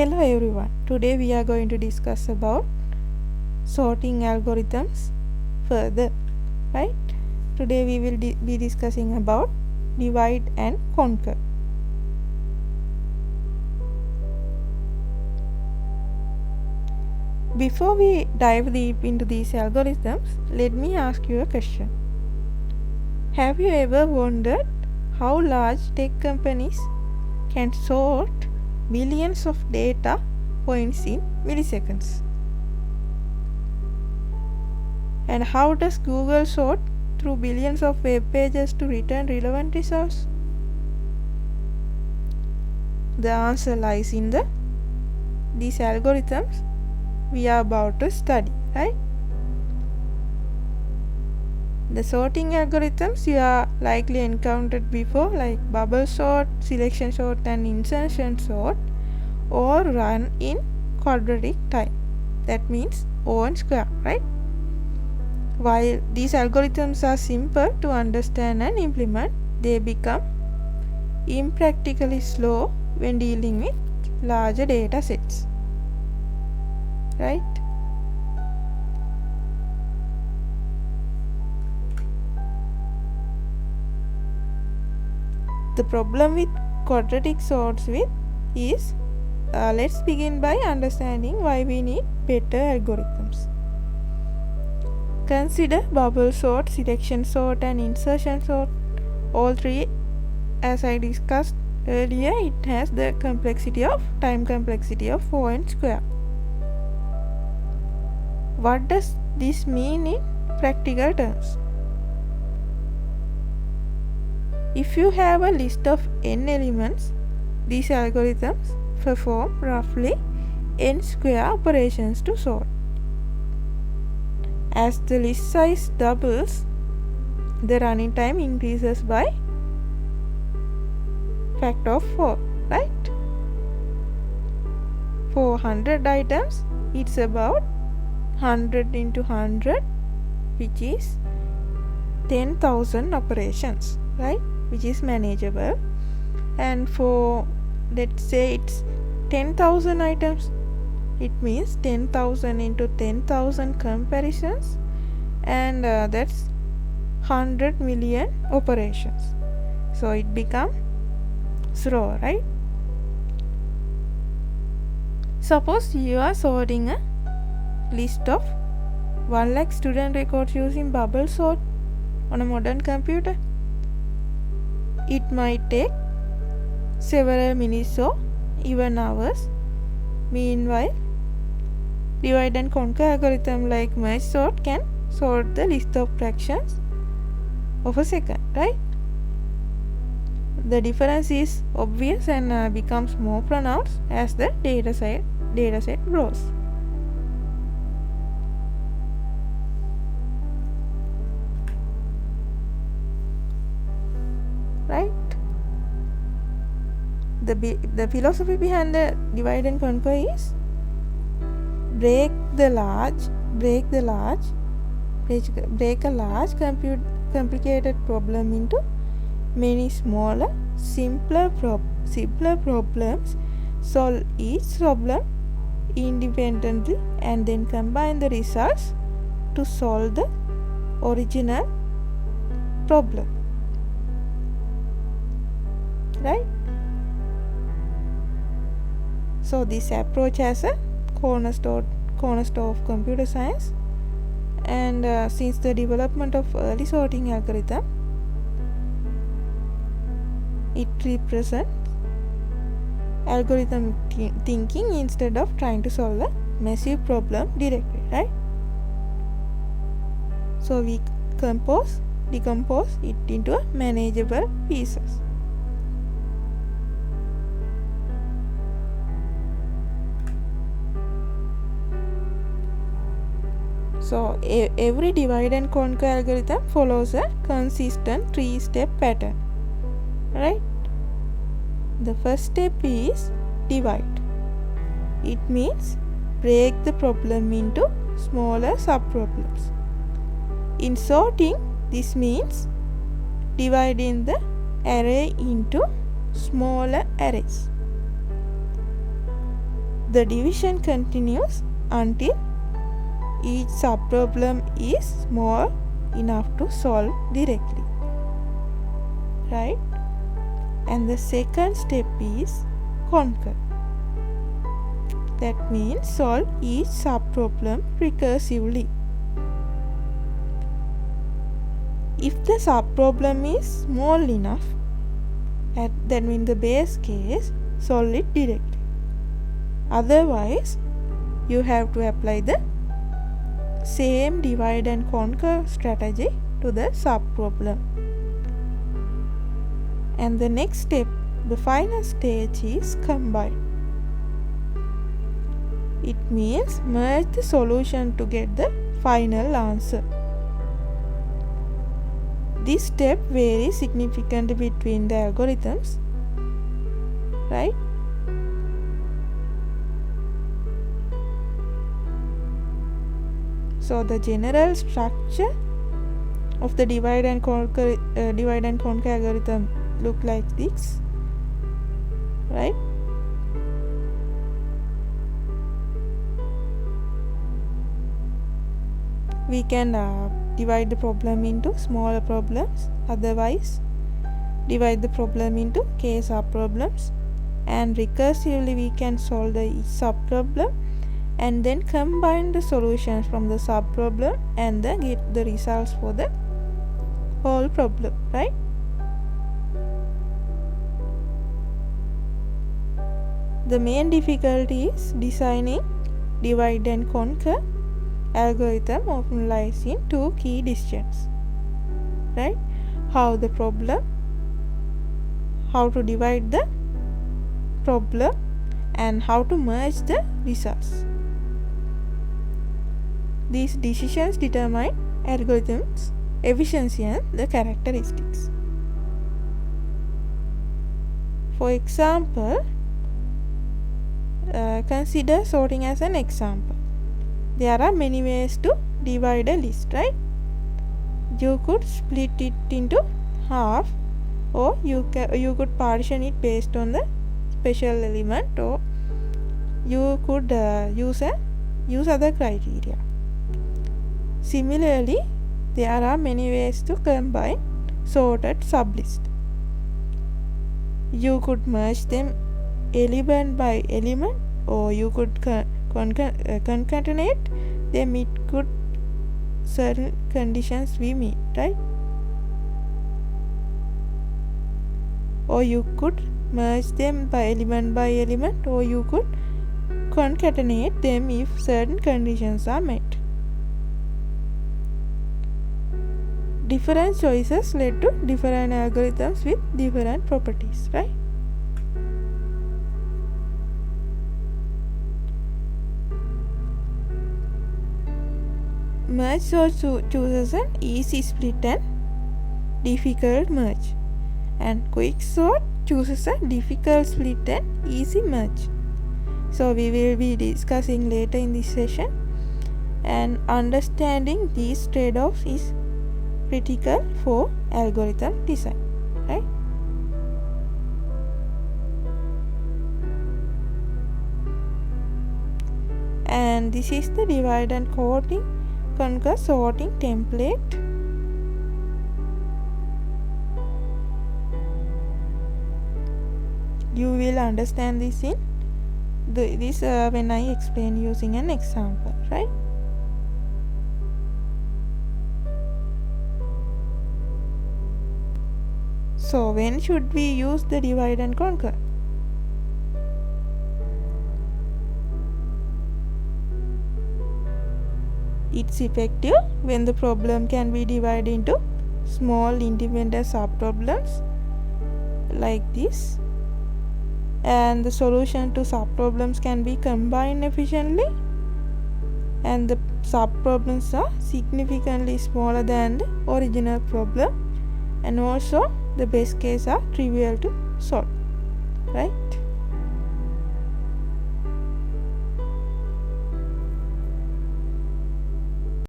Hello everyone. Today we are going to discuss about sorting algorithms further. Right? Today we will be discussing about divide and conquer. Before we dive deep into these algorithms, let me ask you a question. Have you ever wondered how large tech companies can sort billions of data points in milliseconds? And how does Google sort through billions of web pages to return relevant results? The answer lies in these algorithms we are about to study, right? The sorting algorithms you are likely encountered before, like bubble sort, selection sort and insertion sort, all run in quadratic time. That means O(n) square, right? While these algorithms are simple to understand and implement, they become impractically slow when dealing with larger data sets, right? The problem with quadratic sorts is let's begin by understanding why we need better algorithms. Consider bubble sort, selection sort and insertion sort. All three, as I discussed earlier, it has the time complexity of O(n) square. What does this mean in practical terms? If you have a list of n elements, these algorithms perform roughly n square operations to sort. As the list size doubles, the running time increases by factor of 4, right? For 100 items, it's about 100 into 100, which is 10,000 operations, right? Which is manageable. And for, let's say it's 10,000 items, it means 10,000 into 10,000 comparisons, and that's 100 million operations. So it becomes slow, right? Suppose you are sorting a list of 1 lakh student records using bubble sort on a modern computer. It might take several minutes or even hours. Meanwhile, divide and conquer algorithm like merge sort can sort the list of fractions of a second, right? The difference is obvious and becomes more pronounced as the dataset grows. Right? The philosophy behind the divide and conquer is break a large complicated problem into many smaller, simpler problems. Solve each problem independently and then combine the results to solve the original problem, right? So this approach has a cornerstone of computer science, and since the development of early sorting algorithm, it represents algorithm thinking instead of trying to solve a massive problem directly, right? So we decompose it into a manageable pieces. So every divide and conquer algorithm follows a consistent 3-step pattern, right? The first step is divide. It means break the problem into smaller subproblems. In sorting, this means dividing the array into smaller arrays. The division continues until each subproblem is small enough to solve directly, right? And the second step is conquer. That means solve each subproblem recursively. If the subproblem is small enough, that means the base case, solve it directly. Otherwise, you have to apply the same divide and conquer strategy to the subproblem. And the next step, the final stage, is combine. It means merge the solution to get the final answer. This step varies significantly between the algorithms, right? So the general structure of the divide and conquer algorithm look like this, right? We can divide the problem into smaller problems, otherwise divide the problem into k subproblems, and recursively we can solve the each subproblem and then combine the solutions from the subproblem and then get the results for the whole problem, right? The main difficulty is designing divide and conquer algorithm often lies in two key decisions, right? How to divide the problem and how to merge the results. These decisions determine algorithms' efficiency and the characteristics. For example, consider sorting as an example. There are many ways to divide a list, right? You could split it into half, or you could partition it based on the special element, or you could use other criteria. Similarly, there are many ways to combine sorted sublist. You could merge them element by element, or you could concatenate them. It could certain conditions we meet, right? Or you could merge them by element, or you could concatenate them if certain conditions are met. Different choices led to different algorithms with different properties, right? Merge sort chooses an easy split and difficult merge, and quick sort chooses a difficult split and easy merge. So we will be discussing later in this session, and understanding these trade-offs is critical for algorithm design, right? And this is the divide and conquer sorting template. You will understand this in when I explain using an example, right? So when should we use the divide and conquer? It's effective when the problem can be divided into small independent subproblems like this, and the solution to subproblems can be combined efficiently, and the subproblems are significantly smaller than the original problem, and also the best case are trivial to solve, right?